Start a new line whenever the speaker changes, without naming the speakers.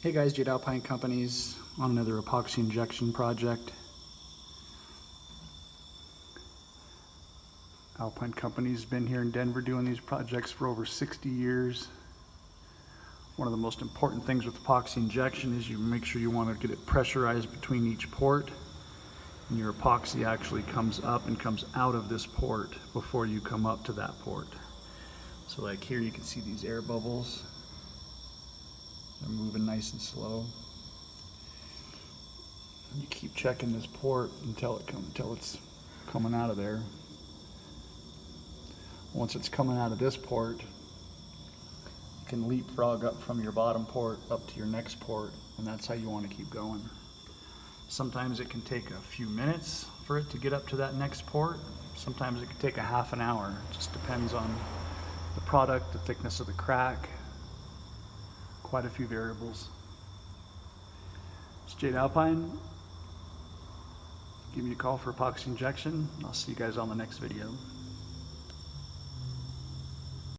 Hey guys, Jade Alpine Companies on another epoxy injection project. Alpine Companies has been here in Denver doing these projects for over 60 years. One of the most important things with epoxy injection is you make sure you want to get it pressurized between each port. And your epoxy actually comes up and comes out of this port before you come up to that port. So like here you can see these air bubbles. They're moving nice and slow. You keep checking this port until it's coming out of there. Once it's coming out of this port, you can leapfrog up from your bottom port up to your next port, and that's how you want to keep going. Sometimes it can take a few minutes for it to get up to that next port. Sometimes it can take a half an hour. It just depends on the product, the thickness of the crack, quite a few variables. It's Jade Alpine. Give me a call for epoxy injection. I'll see you guys on the next video.